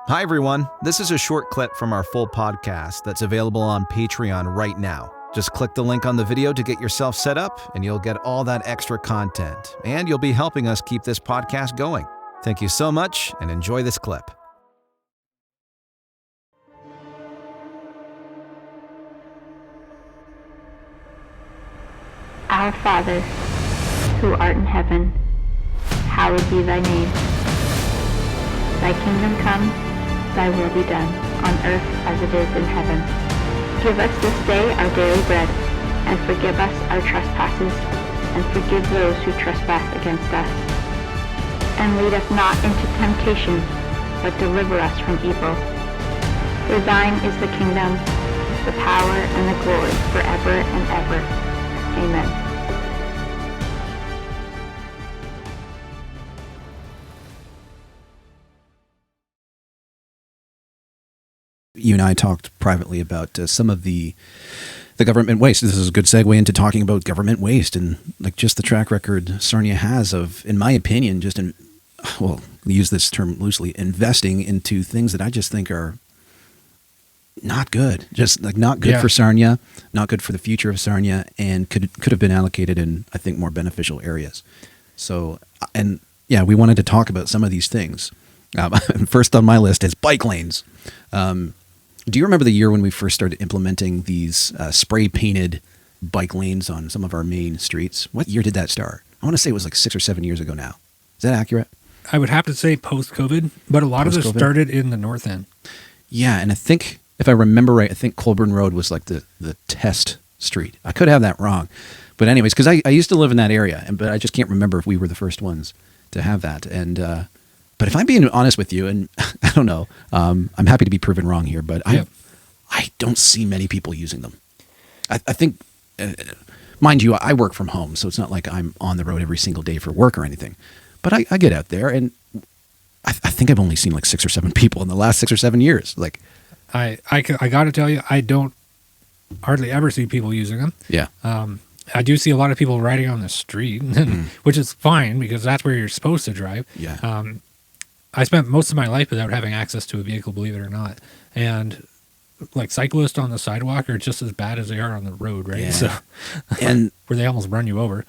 Hi, everyone. This is a short clip from our full podcast that's available on Patreon right now. Just click the link on the video to get yourself set up, and you'll get all that extra content. And you'll be helping us keep this podcast going. Thank you so much, and enjoy this clip. Our Father, who art in heaven, hallowed be thy name. Thy kingdom come, thy will be done, on earth as it is in heaven. Give us this day our daily bread, and forgive us our trespasses, and forgive those who trespass against us. And lead us not into temptation, but deliver us from evil. For thine is the kingdom, the power, and the glory, forever and ever. Amen. You and I talked privately about some of the government waste. This is a good segue into talking about government waste and like just the track record Sarnia has of, in my opinion, just use this term loosely, investing into things that I just think are not good. Just like not good for Sarnia, not good for the future of Sarnia, and could have been allocated in, I think, more beneficial areas. So, and yeah, we wanted to talk about some of these things. First on my list is bike lanes. Do you remember the year when we first started implementing these spray painted bike lanes on some of our main streets? What year did that start? I want to say it was like 6 or 7 years ago now. Is that accurate? I would have to say post-COVID, but a lot of this started in the north end. Yeah, and I think, if I remember right, I think Colburn Road was like the test street. I could have that wrong. But anyways, because I used to live in that area, but I just can't remember if we were the first ones to have that. And but if I'm being honest with you, and I don't know, I'm happy to be proven wrong here, but I don't see many people using them. I think, mind you, I work from home, so it's not like I'm on the road every single day for work or anything. But I get out there, and I think I've only seen like 6 or 7 people in the last 6 or 7 years. Like, I got to tell you, I don't hardly ever see people using them. Yeah. I do see a lot of people riding on the street, which is fine because that's where you're supposed to drive. Yeah. I spent most of my life without having access to a vehicle, believe it or not. And like cyclists on the sidewalk are just as bad as they are on the road, right? Yeah. So, and where they almost run you over.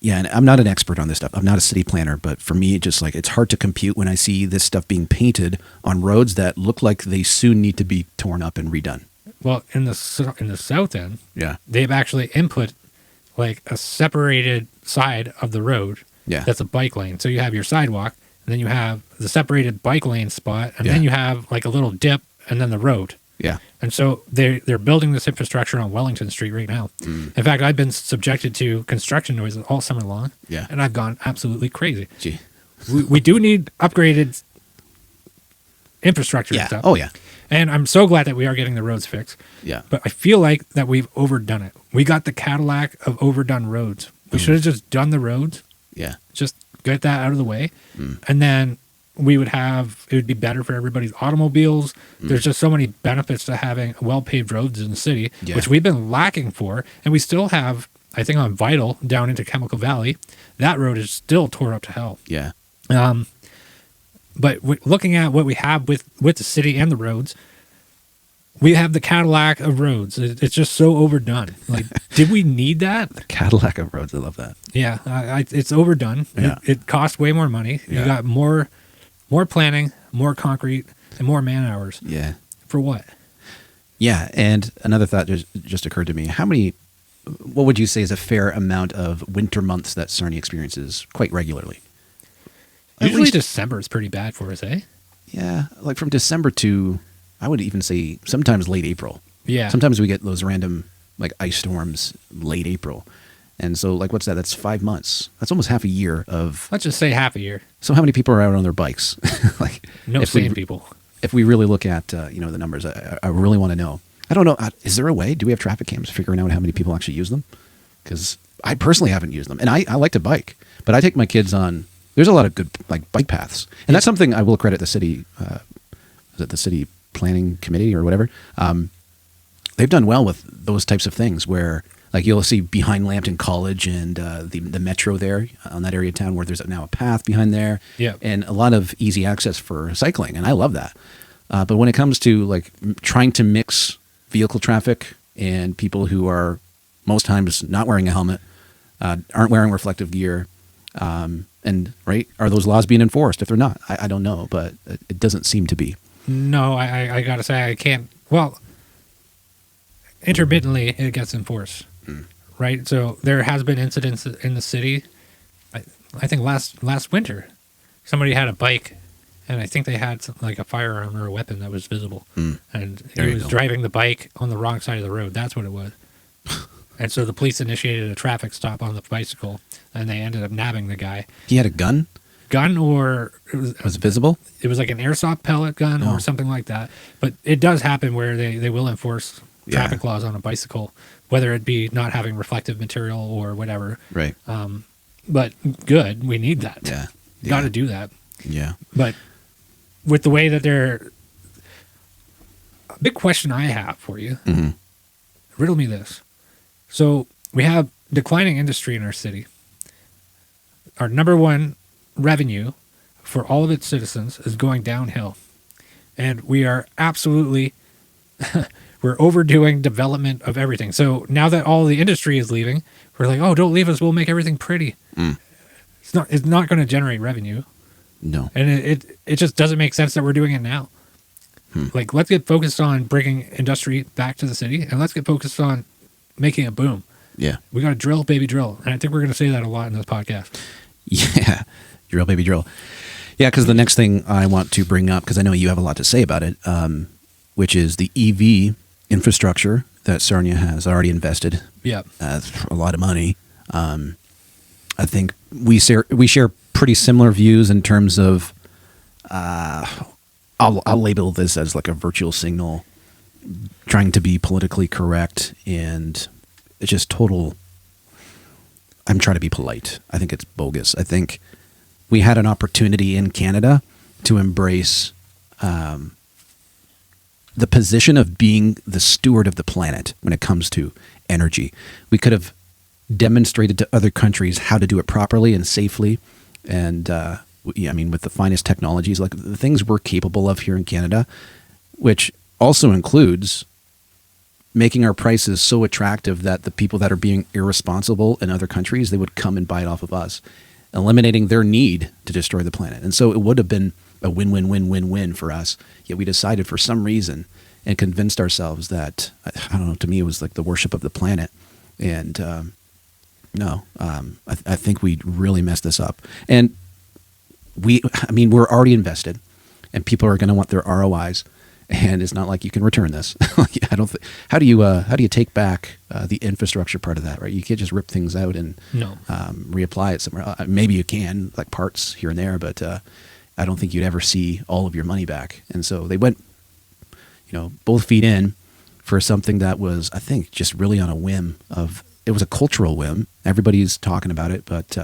Yeah, and I'm not an expert on this stuff. I'm not a city planner, but for me, just like it's hard to compute when I see this stuff being painted on roads that look like they soon need to be torn up and redone. Well, in the south end, yeah, they've actually input like a separated side of the road. Yeah, that's a bike lane. So you have your sidewalk, and then you have the separated bike lane spot, and then you have like a little dip, and then the road. Yeah. And so they're building this infrastructure on Wellington Street right now. In fact, I've been subjected to construction noises all summer long. Yeah. And I've gone absolutely crazy. Gee. We do need upgraded infrastructure and stuff. Oh, yeah. And I'm so glad that we are getting the roads fixed. Yeah. But I feel like that we've overdone it. We got the Cadillac of overdone roads. We should have just done the roads. Yeah. Just get that out of the way. And then it would be better for everybody's automobiles. There's just so many benefits to having well-paved roads in the city, which we've been lacking for. And we still have, I think on Vital down into Chemical Valley, that road is still tore up to hell. Yeah. But looking at what we have with the city and the roads, we have the Cadillac of roads. It's just so overdone. Like, did we need that? The Cadillac of roads. I love that. Yeah. It's overdone. Yeah. It costs way more money. Yeah. You got more planning, more concrete, and more man hours. Yeah. For what? Yeah. And another thought just occurred to me. What would you say is a fair amount of winter months that Sarnia experiences quite regularly? Usually December is pretty bad for us, eh? Yeah. Like from December to, I would even say sometimes late April. Yeah. Sometimes we get those random like ice storms late April. And so like, what's that? That's 5 months. That's almost half a year of. Let's just say half a year. So how many people are out on their bikes? Like no sane people. If we really look at, the numbers, I really want to know. I don't know. Is there a way? Do we have traffic cams figuring out how many people actually use them? Because I personally haven't used them. And I like to bike, but I take my kids on. There's a lot of good like bike paths. And that's something I will credit the city, is it the city planning committee or whatever? They've done well with those types of things where like you'll see behind Lambton College and the metro there on that area of town where there's now a path behind there. Yeah. And a lot of easy access for cycling. And I love that. But when it comes to like trying to mix vehicle traffic and people who are most times not wearing a helmet, aren't wearing reflective gear, and right, are those laws being enforced? If they're not, I don't know, but it doesn't seem to be. No, I gotta say I can't. Well, intermittently it gets enforced, right? So there has been incidents in the city. I think last winter, somebody had a bike, and I think they had like a firearm or a weapon that was visible, and he was driving the bike on the wrong side of the road. That's what it was. And so the police initiated a traffic stop on the bicycle, and they ended up nabbing the guy. He had a gun? Or Was it visible? It was like an airsoft pellet gun or something like that. But it does happen where they will enforce traffic laws on a bicycle, whether it be not having reflective material or whatever. Right. But good, we need that. Yeah. Got to do that. Yeah. But with the way that they're... A big question I have for you, riddle me this. So we have declining industry in our city. Our number one revenue for all of its citizens is going downhill. And we are absolutely, we're overdoing development of everything. So now that all the industry is leaving, we're like, oh, don't leave us. We'll make everything pretty. It's not going to generate revenue. No. And it just doesn't make sense that we're doing it now. Like, let's get focused on bringing industry back to the city, and let's get focused on making a boom. Yeah. We got to drill, baby, drill. And I think we're going to say that a lot in this podcast. Yeah. Drill, baby, drill. Yeah, because the next thing I want to bring up, because I know you have a lot to say about it, which is the EV infrastructure that Sarnia has already invested. Yeah. A lot of money. I think we share pretty similar views in terms of, I'll label this as like a virtual signal, trying to be politically correct, and it's just total. I'm trying to be polite. I think it's bogus. I think we had an opportunity in Canada to embrace the position of being the steward of the planet when it comes to energy. We could have demonstrated to other countries how to do it properly and safely, and I mean, with the finest technologies, like the things we're capable of here in Canada, which also includes making our prices so attractive that the people that are being irresponsible in other countries, they would come and buy it off of us, eliminating their need to destroy the planet. And so it would have been a win-win-win-win-win for us. Yet we decided for some reason and convinced ourselves that, I don't know, to me it was like the worship of the planet. And I think we really messed this up. And we're already invested, and people are going to want their ROIs, and it's not like you can return this. I don't. How do you take back the infrastructure part of that? Right, you can't just rip things out and reapply it somewhere. Maybe you can, like parts here and there, but I don't think you'd ever see all of your money back. And so they went, both feet in for something that was, I think, just really on a whim of. It was a cultural whim. Everybody's talking about it, but.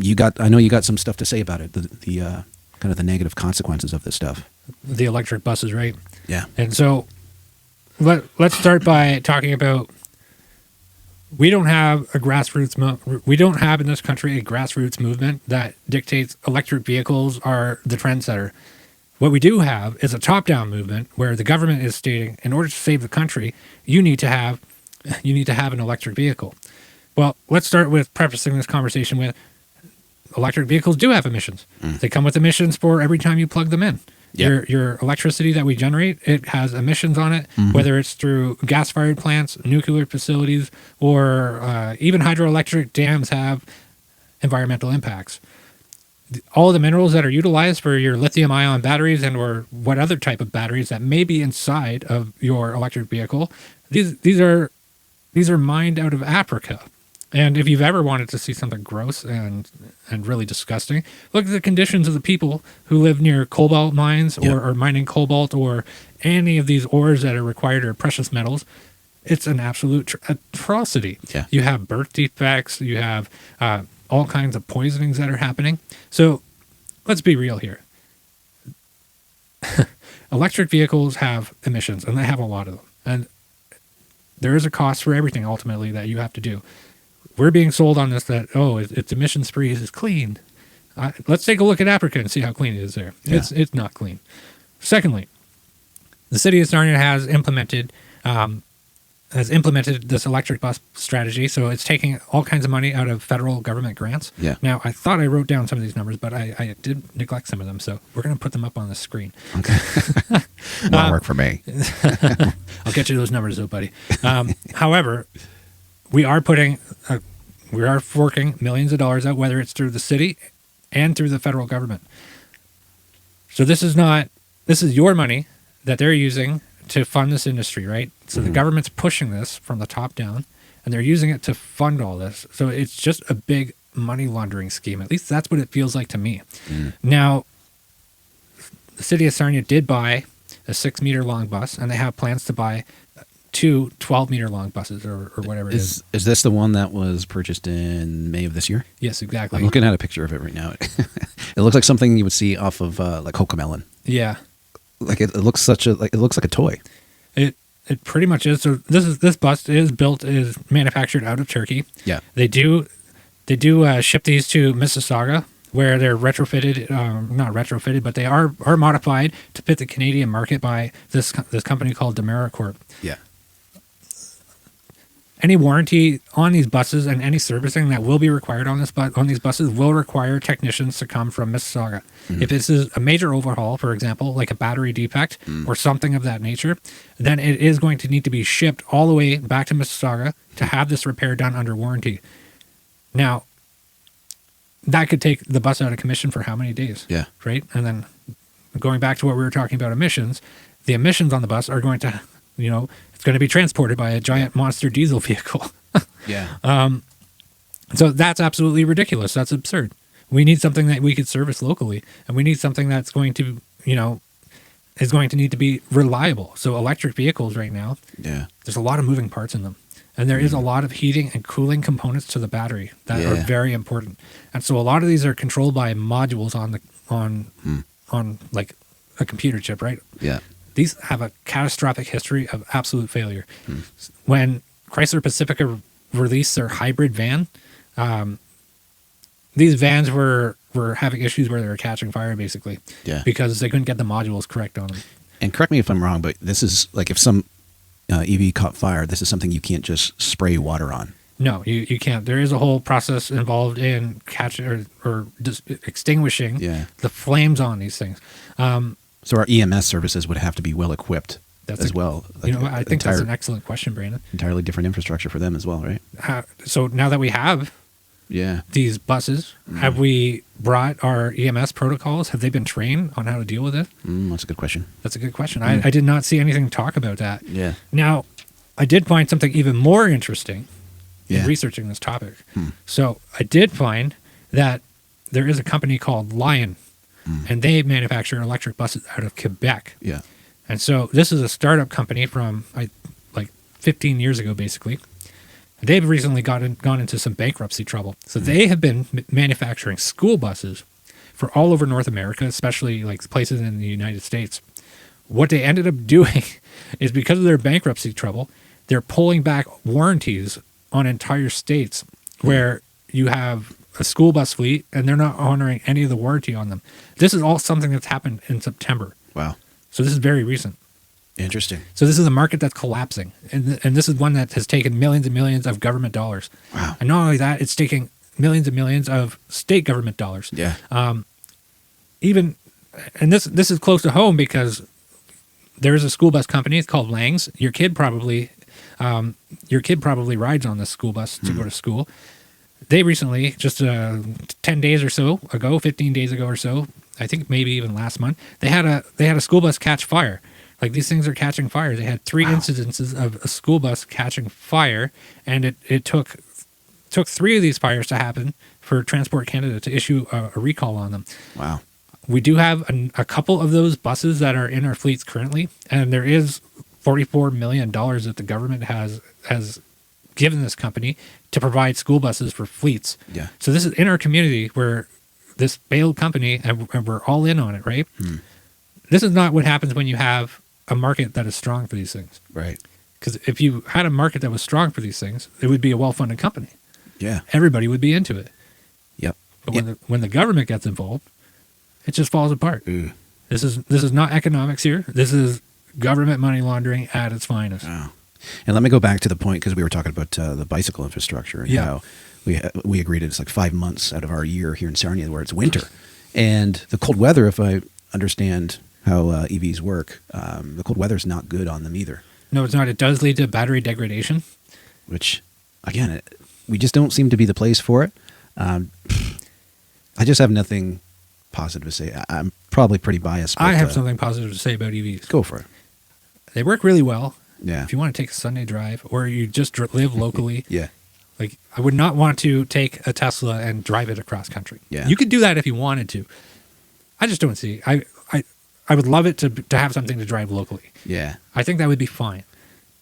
I know you got some stuff to say about it, the kind of the negative consequences of this stuff. The electric buses, right? Yeah. And so let's start by talking about, we don't have in this country a grassroots movement that dictates electric vehicles are the trendsetter. What we do have is a top-down movement where the government is stating, in order to save the country, you need to have an electric vehicle. Well, let's start with prefacing this conversation with, electric vehicles do have emissions. They come with emissions for every time you plug them in. Yep. Your electricity that we generate, it has emissions on it, whether it's through gas-fired plants, nuclear facilities, or even hydroelectric dams have environmental impacts. All of the minerals that are utilized for your lithium-ion batteries and or what other type of batteries that may be inside of your electric vehicle, these are mined out of Africa. And if you've ever wanted to see something gross and really disgusting, look at the conditions of the people who live near cobalt mines or mining cobalt or any of these ores that are required or precious metals. It's an absolute atrocity. Yeah. You have birth defects. You have all kinds of poisonings that are happening. So let's be real here. Electric vehicles have emissions, and they have a lot of them. And there is a cost for everything ultimately that you have to do. We're being sold on this that, it's emissions free, it's clean. Let's take a look at Africa and see how clean it is there. Yeah. It's not clean. Secondly, the city of Sarnia has implemented this electric bus strategy. So it's taking all kinds of money out of federal government grants. Yeah. Now, I thought I wrote down some of these numbers, but I did neglect some of them. So we're going to put them up on the screen. Okay. Won't work for me. I'll get you those numbers though, buddy. However, we are forking millions of dollars out, whether it's through the city and through the federal government. So this is your money that they're using to fund this industry, right? So the government's pushing this from the top down, and they're using it to fund all this. So it's just a big money laundering scheme. At least that's what it feels like to me. Now, the city of Sarnia did buy a 6-meter long bus, and they have plans to buy 2 12-meter long buses or whatever it is. Is this the one that was purchased in May of this year? Yes, exactly. I'm looking at a picture of it right now. It looks like something you would see off of like Cocomelon. Yeah. Like it looks like a toy. It pretty much is. So this bus is manufactured out of Turkey. Yeah. They do ship these to Mississauga, where they're retrofitted, not retrofitted, but they are modified to fit the Canadian market by this company called Demera Corp. Yeah. Any warranty on these buses and any servicing that will be required on these buses will require technicians to come from Mississauga. If this is a major overhaul, for example, like a battery defect or something of that nature, then it is going to need to be shipped all the way back to Mississauga to have this repair done under warranty. Now, that could take the bus out of commission for how many days? Yeah. Right? And then going back to what we were talking about emissions, the emissions on the bus are going to, it's going to be transported by a giant monster diesel vehicle. Yeah. So that's absolutely ridiculous. That's absurd. We need something that we could service locally, and we need something that's going to, is going to need to be reliable. So electric vehicles right now, Yeah. there's a lot of moving parts in them. And there is a lot of heating and cooling components to the battery that are very important. And so a lot of these are controlled by modules on like a computer chip, right? Yeah. These have a catastrophic history of absolute failure. When Chrysler Pacifica released their hybrid van, these vans were having issues where they were catching fire, basically. Yeah. Because they couldn't get the modules correct on them. And correct me if I'm wrong, but this is like if some EV caught fire, this is something you can't just spray water on. No, you can't. There is a whole process involved in catching or just extinguishing the flames on these things. So our EMS services would have to be well equipped well. Like I think that's an excellent question, Brandon. Entirely different infrastructure for them as well, right? So now that we have these buses, have we brought our EMS protocols? Have they been trained on how to deal with it? That's a good question. That's a good question. I did not see anything talk about that. Yeah. Now, I did find something even more interesting in researching this topic. So I did find that there is a company called Lion, and they manufacture electric buses out of Quebec. Yeah. And so this is a startup company from like 15 years ago, basically. They've recently gone into some bankruptcy trouble. So they have been manufacturing school buses for all over North America, especially like places in the United States. What they ended up doing is because of their bankruptcy trouble, they're pulling back warranties on entire states where you have a school bus fleet and they're not honoring any of the warranty on them. This is all something that's happened in September. Wow. So this is very recent. Interesting. So this is a market that's collapsing. And this is one that has taken millions and millions of government dollars. Wow. And not only that, it's taking millions and millions of state government dollars. Yeah. This is close to home because there is a school bus company. It's called Langs. Your kid probably rides on this school bus to go to school. They recently, just 10 days or so ago, 15 days ago or so, I think maybe even last month, they had a school bus catch fire. Like these things are catching fire. They had 3 incidences of a school bus catching fire, and it took 3 of these fires to happen for Transport Canada to issue a recall on them. Wow. We do have a couple of those buses that are in our fleets currently, and there is $44 million that the government has given this company to provide school buses for fleets. Yeah. So this is in our community where this failed company, and we're all in on it, right? This is not what happens when you have a market that is strong for these things. Right. Because if you had a market that was strong for these things, it would be a well-funded company. Yeah. Everybody would be into it. Yep. But when the government gets involved, it just falls apart. Ooh. This is not economics here. This is government money laundering at its finest. Oh. And let me go back to the point, because we were talking about the bicycle infrastructure and how we agreed it's like 5 months out of our year here in Sarnia where it's winter. And the cold weather, if I understand how EVs work, the cold weather is not good on them either. No, it's not. It does lead to battery degradation. Which, again, we just don't seem to be the place for it. I just have nothing positive to say. I'm probably pretty biased. But, I have something positive to say about EVs. Go for it. They work really well. Yeah. If you want to take a Sunday drive, or you just live locally. Yeah. Like, I would not want to take a Tesla and drive it across country. Yeah. You could do that if you wanted to. I just don't see. I would love it to have something to drive locally. Yeah. I think that would be fine.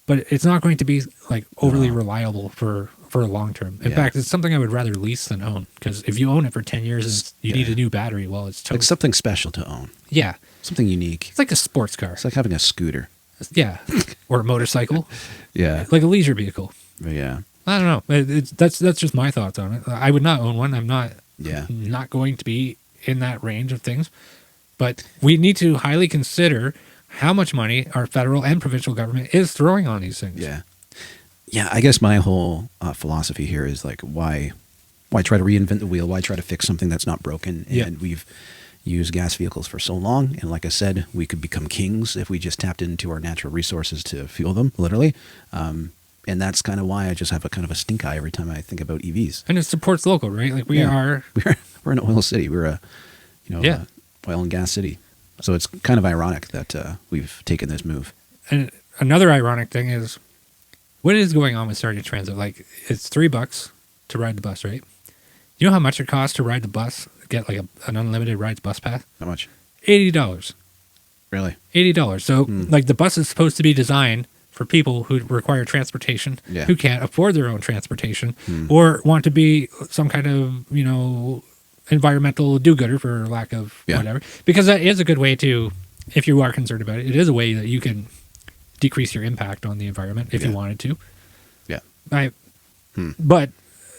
But it's not going to be like overly reliable for a long term. In fact, it's something I would rather lease than own, because if you own it for 10 years and you need a new battery, well, it's totally... Like something special to own. Yeah. Something unique. It's like a sports car. It's like having a scooter. Yeah. Or a motorcycle. Yeah. Like a leisure vehicle. Yeah. I don't know. That's just my thoughts on it. I would not own one. I'm not going to be in that range of things. But we need to highly consider how much money our federal and provincial government is throwing on these things. Yeah. Yeah, I guess my whole philosophy here is like, why try to reinvent the wheel? Why try to fix something that's not broken? And we've used gas vehicles for so long. And like I said, we could become kings if we just tapped into our natural resources to fuel them, literally. And that's kind of why I just have a kind of a stink eye every time I think about EVs. And it supports local, right? Like we're an oil city. We're a oil and gas city. So it's kind of ironic that we've taken this move. And another ironic thing is, what is going on with Sarnia Transit? Like, it's $3 to ride the bus, right? You know how much it costs to ride the bus, get like an unlimited rides bus pass? How much? $80. Really? $80. So, like, the bus is supposed to be designed for people who require transportation, who can't afford their own transportation, or want to be some kind of, environmental do-gooder, for lack of whatever. Because that is a good way to, if you are concerned about it, it is a way that you can decrease your impact on the environment if you wanted to. Yeah. But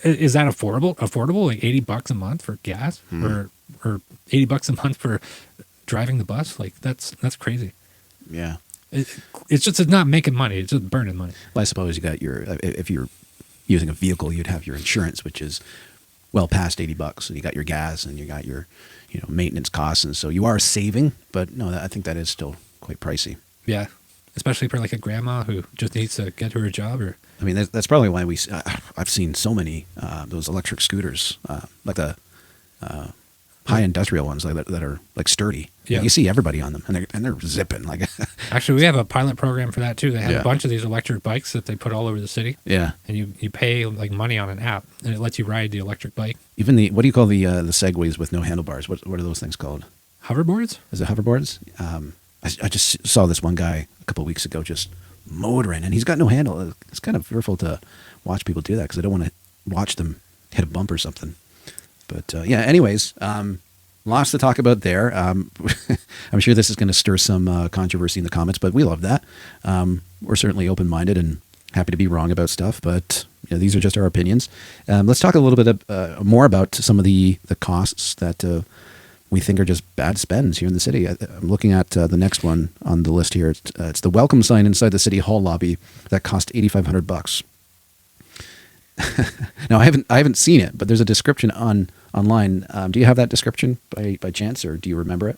is that affordable? Like $80 a month for gas, or $80 a month for driving the bus? Like that's crazy. Yeah. It's not making money. It's just burning money. Well, I suppose you got if you're using a vehicle, you'd have your insurance, which is well past $80, and you got your gas and you got your, maintenance costs. And so you are saving, but no, I think that is still quite pricey. Yeah. Especially for like a grandma who just needs to get her a job. Or I mean, that's probably why I've seen so many those electric scooters, like the high industrial ones that are like sturdy. Yeah. You see everybody on them, and they're zipping like. Actually, we have a pilot program for that too. They have a bunch of these electric bikes that they put all over the city. Yeah, and you pay like money on an app, and it lets you ride the electric bike. Even what do you call the Segways with no handlebars? What are those things called? Hoverboards? Is it hoverboards? I just saw this one guy a couple of weeks ago just motoring, and he's got no handle. It's kind of fearful to watch people do that because I don't want to watch them hit a bump or something. But anyways, lots to talk about there. I'm sure this is going to stir some controversy in the comments, but we love that. We're certainly open-minded and happy to be wrong about stuff, but these are just our opinions. Let's talk a little bit more about some of the costs that we think are just bad spends here in the city. I'm looking at the next one on the list here. It's the welcome sign inside the city hall lobby that cost $8,500. Now I haven't seen it, but there's a description online. Do you have that description by chance, or do you remember it?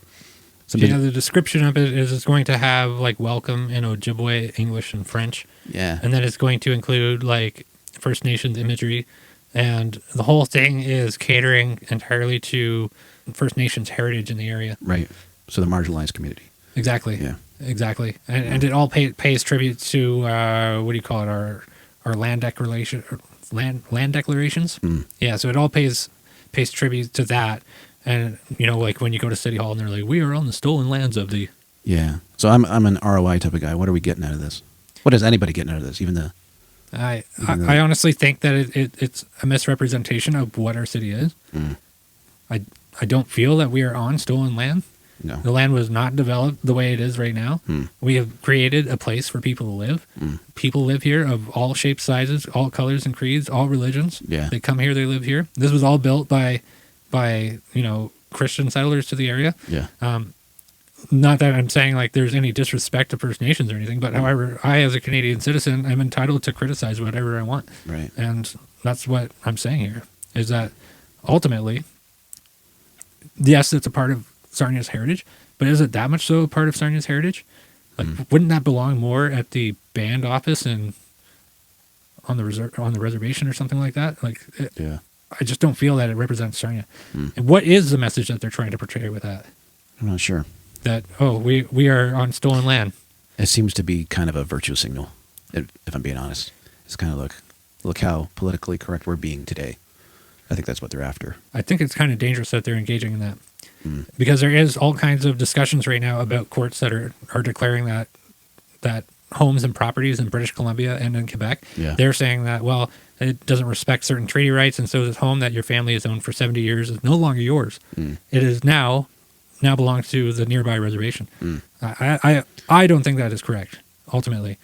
The description of it is it's going to have like welcome in Ojibwe, English, and French. Yeah, and then it's going to include like First Nations imagery, and the whole thing is catering entirely to First Nations heritage in the area. Right. So the marginalized community. Exactly. Yeah. Exactly. And it all pays tribute to what do you call it? Our land declaration, land declarations. Yeah. So it all pays tribute to that. And like when you go to City Hall and they're like, we are on the stolen lands of the. Yeah. So I'm an ROI type of guy. What are we getting out of this? What is anybody getting out of this? I honestly think that it's a misrepresentation of what our city is. I don't feel that we are on stolen land. No. The land was not developed the way it is right now. We have created a place for people to live. People live here of all shapes, sizes, all colors and creeds, all religions. Yeah. They come here, they live here. This was all built by Christian settlers to the area. Yeah. not that I'm saying like there's any disrespect to First Nations or anything, but however, I as a Canadian citizen am entitled to criticize whatever I want. Right. And that's what I'm saying here, is that ultimately, yes, it's a part of Sarnia's heritage, but is it that much so a part of Sarnia's heritage? Like, wouldn't that belong more at the band office and on the reservation or something like that? Like, Yeah. I just don't feel that it represents Sarnia. And what is the message that they're trying to portray with that? I'm not sure. That, oh, we are on stolen land. It seems to be kind of a virtue signal, if I'm being honest. It's kind of look how politically correct we're being today. I think that's what they're after. I think it's kind of dangerous that they're engaging in that. Because there is all kinds of discussions right now about courts that are declaring that homes and properties in British Columbia and in Quebec, Yeah. they're saying that, well, it doesn't respect certain treaty rights, and so this home that your family has owned for 70 years is no longer yours. It is now belongs to the nearby reservation. I don't think that is correct, ultimately.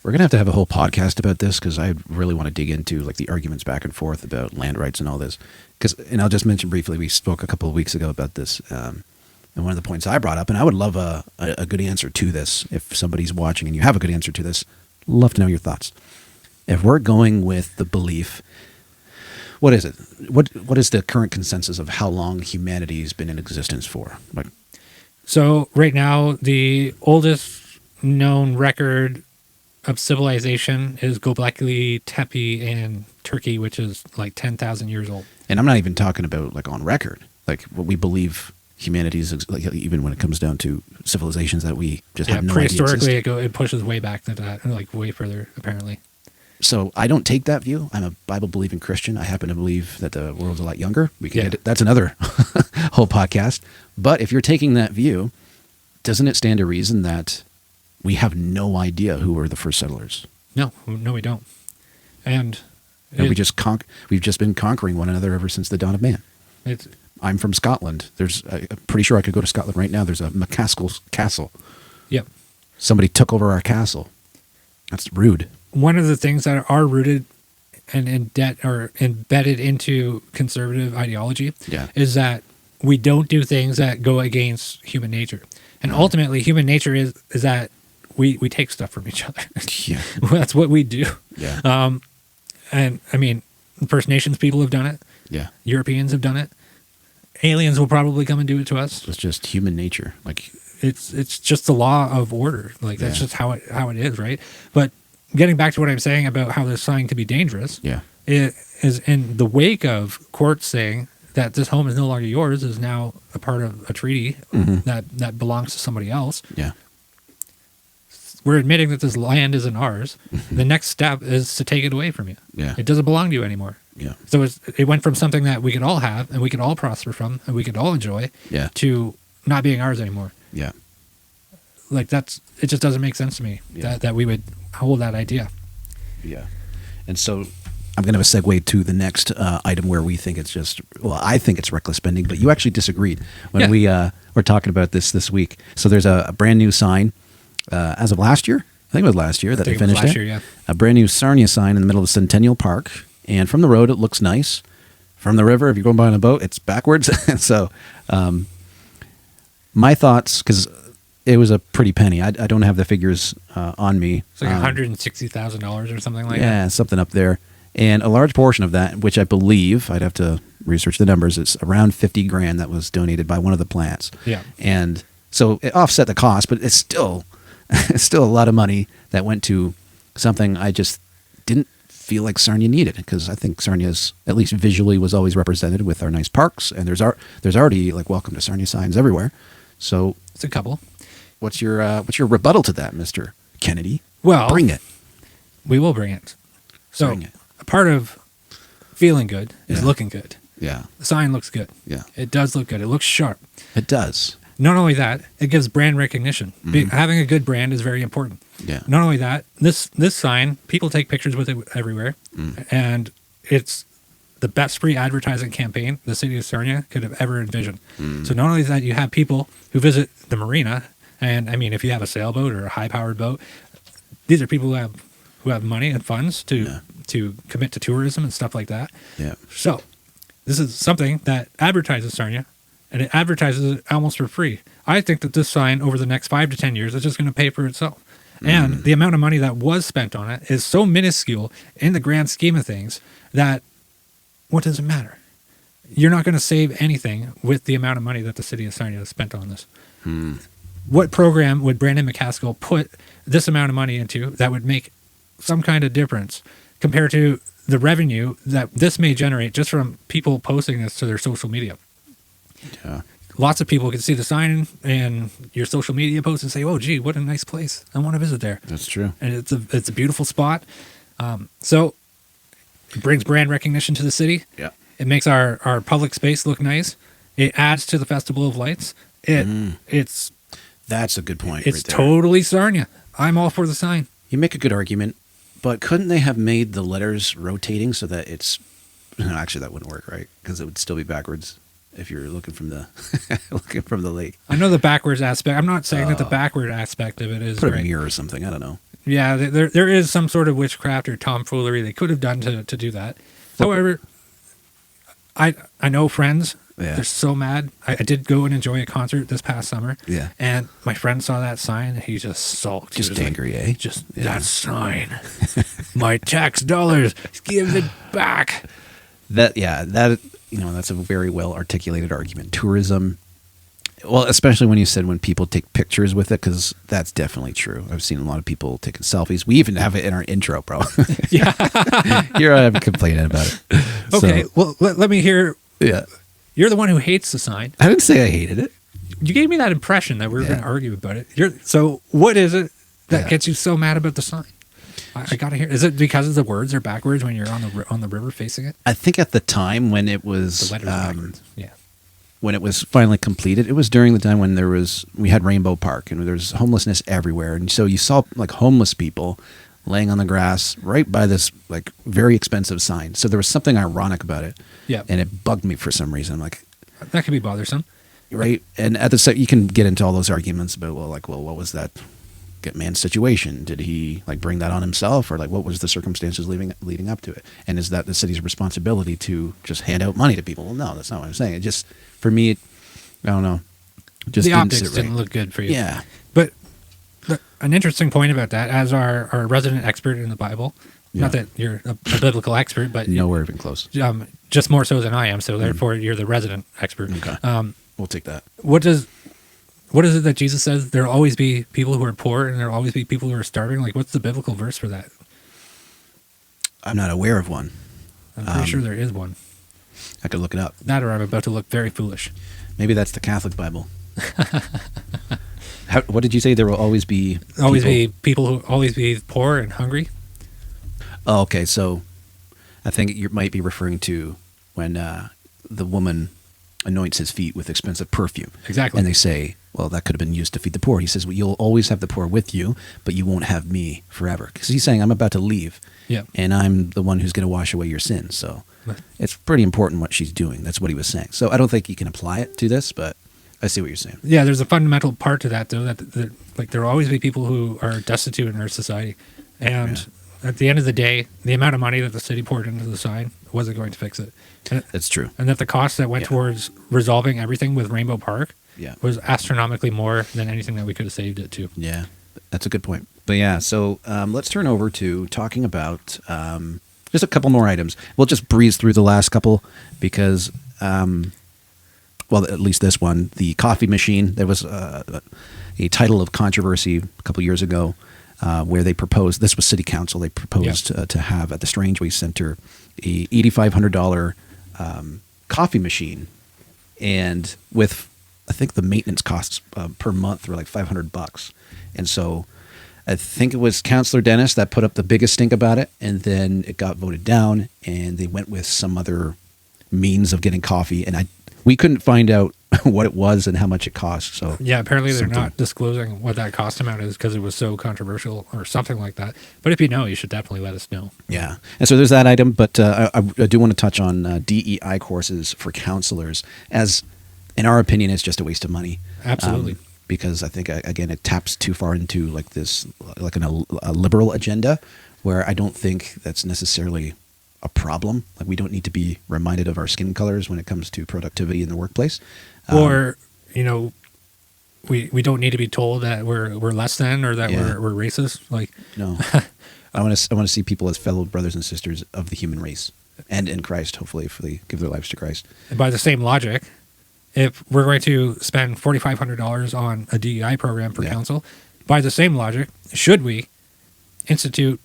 We're going to have a whole podcast about this because I really want to dig into like the arguments back and forth about land rights and all this. And I'll just mention briefly, we spoke a couple of weeks ago about this. And one of the points I brought up, and I would love a good answer to this. If somebody's watching and you have a good answer to this, love to know your thoughts. If we're going with the belief, what is it? What is the current consensus of how long humanity's been in existence for? Like, So right now, the oldest known record of civilization is Göbekli Tepe in Turkey, which is like 10,000 years old. and I'm not even talking about like on record, like what we believe humanity is, like even when it comes down to civilizations that we just have no idea prehistorically, exist. it pushes way back to that, like way further, apparently. So I don't take that view. I'm a Bible-believing Christian. I happen to believe that the world's a lot younger. We can Yeah. get it. That's another whole podcast. But if you're taking that view, doesn't it stand to reason that we have no idea who were the first settlers? No, we don't. And And we've just been conquering one another ever since the dawn of man. it's I'm from Scotland. I'm pretty sure I could go to Scotland right now. There's a McCaskill's castle. yep. Somebody took over our castle. That's rude. One of the things that are rooted and in debt or embedded into conservative ideology Yeah. is that we don't do things that go against human nature. And ultimately, human nature is that we take stuff from each other. Yeah. That's what we do. Yeah. And I mean, First Nations people have done it. Yeah. Europeans have done it. Aliens will probably come and do it to us. It's just human nature. Like, It's just the law of order. Like that's Yeah. just how it is, right? But getting back to what I'm saying about how this sign can be dangerous, yeah. it is in the wake of courts saying that this home is no longer yours, is now a part of a treaty that belongs to somebody else. Yeah. We're admitting that this land isn't ours. The next step is to take it away from you. Yeah. It doesn't belong to you anymore. Yeah. So it went from something that we could all have and we could all prosper from and we could all enjoy Yeah. to not being ours anymore. Yeah. Like it just doesn't make sense to me Yeah. that we would hold that idea. Yeah. And so I'm going to segue to the next item where we think it's just, well, I think it's reckless spending, but you actually disagreed when we were talking about this week. So there's a brand new sign as of last year. I think it was last year that they finished last it. year, yeah. A brand new Sarnia sign in the middle of Centennial Park. And from the road, it looks nice. From the river, if you're going by on a boat, it's backwards. So my thoughts, because it was a pretty penny. I don't have the figures on me. It's like $160,000 or something like that. Yeah, something up there. And a large portion of that, which I believe, I'd have to research the numbers, it's around 50 grand that was donated by one of the plants. Yeah. And so it offset the cost, but it's still a lot of money that went to something I just didn't feel like Sarnia needed, because I think Sarnia's, at least visually, was always represented with our nice parks, and there's already like welcome to Sarnia signs everywhere. So It's a couple. what's your rebuttal to that, Mr. Kennedy? Well, Bring it. We will bring it. So Bring it. a part of feeling good is Yeah. looking good. Yeah. The sign looks good. Yeah. It does look good. It looks sharp. It does. Not only that, it gives brand recognition. Having a good brand is very important. Yeah. Not only that, this sign, people take pictures with it everywhere, and it's the best free advertising campaign the city of Sarnia could have ever envisioned. So not only that, you have people who visit the marina, and I mean, if you have a sailboat or a high-powered boat, these are people who have money and funds to commit to tourism and stuff like that. Yeah. So this is something that advertises Sarnia, and it advertises it almost for free. I think that this sign over the next 5 to 10 years is just going to pay for itself. And the amount of money that was spent on it is so minuscule in the grand scheme of things that what does it matter? You're not going to save anything with the amount of money that the city of Sarnia has spent on this. What program would Brandon McCaskill put this amount of money into that would make some kind of difference compared to the revenue that this may generate just from people posting this to their social media? Yeah. Lots of people can see the sign and your social media post and say, "Oh, gee, what a nice place! I want to visit there." That's true. And it's a beautiful spot. So it brings brand recognition to the city. Yeah. It makes our public space look nice. It adds to the Festival of Lights. It's That's a good point. it's right there. totally Sarnia. I'm all for the sign. You make a good argument, but couldn't they have made the letters rotating so that it's? No, actually, that wouldn't work, right? Because it would still be backwards if you're looking from the lake. I know the backwards aspect. I'm not saying that the backward aspect of it is Put a right. mirror or something. I don't know. Yeah, there is some sort of witchcraft or tomfoolery they could have done to do that. However, I know friends. Yeah. They're so mad. I did go and enjoy a concert this past summer. Yeah. And my friend saw that sign and he just sulked. He Just was like, angry, eh? Just Yeah. that sign. My tax dollars. Give it back. That that's a very well articulated argument. Tourism, well, especially when you said when people take pictures with it, because that's definitely true. I've seen a lot of people taking selfies. We even have it in our intro, bro. Yeah. Here I am complaining about it. Okay. So, Well, let me hear. yeah. You're the one who hates the sign. I didn't say I hated it. You gave me that impression that we were Yeah. going to argue about it. So what is it that Yeah. gets you so mad about the sign? I got to hear. Is it because the words are backwards when you're on the river facing it? I think at the time when it was The letters are backwards. Yeah. when it was finally completed, it was during the time when we had Rainbow Park and there was homelessness everywhere, and so you saw like homeless people laying on the grass right by this like very expensive sign. So there was something ironic about it. Yeah. And it bugged me for some reason. I'm like, That could be bothersome. right. And at the same, you can get into all those arguments about, well, what was that man's situation? Did he like bring that on himself, or like what was the circumstances leading up to it? And is that the city's responsibility to just hand out money to people? Well, no, that's not what I'm saying. It just, for me, I don't know. Just The didn't optics sit right. didn't look good for you. Yeah. But an interesting point about that, as our resident expert in the Bible, not Yeah. that you're a biblical expert, but Nowhere even close. just more so than I am. So therefore, you're the resident expert. Okay. We'll take that. What is it that Jesus says? There'll always be people who are poor, and there'll always be people who are starving. Like, what's the biblical verse for that? I'm not aware of one. I'm pretty sure there is one. I could look it up. That, or I'm about to look very foolish. Maybe that's the Catholic Bible. What did you say? There will always be People who always be poor and hungry. Oh, okay. So I think you might be referring to when the woman anoints his feet with expensive perfume. Exactly. And they say, well, that could have been used to feed the poor. He says, well, you'll always have the poor with you, but you won't have me forever. Because he's saying, I'm about to leave. Yeah. And I'm the one who's going to wash away your sins. So Right. it's pretty important what she's doing. That's what he was saying. So I don't think you can apply it to this, but I see what you're saying. Yeah, there's a fundamental part to that, though, that like there will always be people who are destitute in our society. And at the end of the day, the amount of money that the city poured into the sign wasn't going to fix it. That's true. And that the cost that went Yeah. towards resolving everything with Rainbow Park Yeah. was astronomically more than anything that we could have saved it to. Yeah, that's a good point. But yeah, so let's turn over to talking about just a couple more items. We'll just breeze through the last couple because, well, at least this one, the coffee machine. There was a title of controversy a couple years ago where they proposed, this was city council, they proposed to have at the Strangeway Center a $8,500 coffee machine. And with, I think the maintenance costs per month were like $500. And so I think it was Councillor Dennis that put up the biggest stink about it, and then it got voted down, and they went with some other means of getting coffee, and we couldn't find out what it was and how much it cost. So Yeah, apparently they're something- not disclosing what that cost amount is because it was so controversial or something like that. But if you know, you should definitely let us know. Yeah, and so there's that item, but I do want to touch on DEI courses for counselors, as in our opinion, it's just a waste of money. Absolutely. Because I think again it taps too far into like this, like a liberal agenda, where I don't think that's necessarily a problem. Like we don't need to be reminded of our skin colors when it comes to productivity in the workplace. Or, you know, we don't need to be told that we're less than or that Yeah. we're racist. Like, No. I want to see people as fellow brothers and sisters of the human race, and in Christ. Hopefully, if they give their lives to Christ. by the same logic, if we're going to spend $4,500 on a DEI program for Yeah. council, by the same logic, should we institute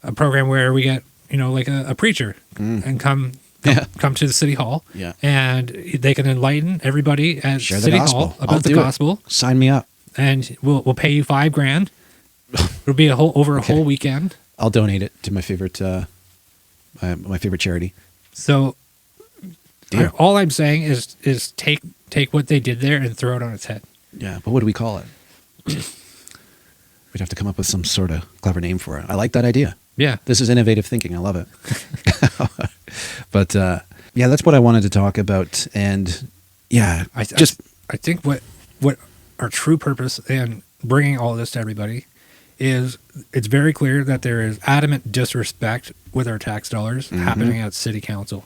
a program where we get, like a preacher and come Yeah. come to the city hall, Yeah. and they can enlighten everybody at Share the city gospel. hall I'll about the do it. gospel, Sign me up. and we'll pay you $5,000. It'll be over a Okay. whole weekend. I'll donate it to my favorite my favorite charity. So Deal. all I'm saying is take what they did there and throw it on its head. Yeah, but what do we call it? We'd have to come up with some sort of clever name for it. I like that idea. Yeah. This is innovative thinking. I love it. But yeah, that's what I wanted to talk about. And yeah, I think what our true purpose in bringing all this to everybody is, it's very clear that there is adamant disrespect with our tax dollars happening at city council.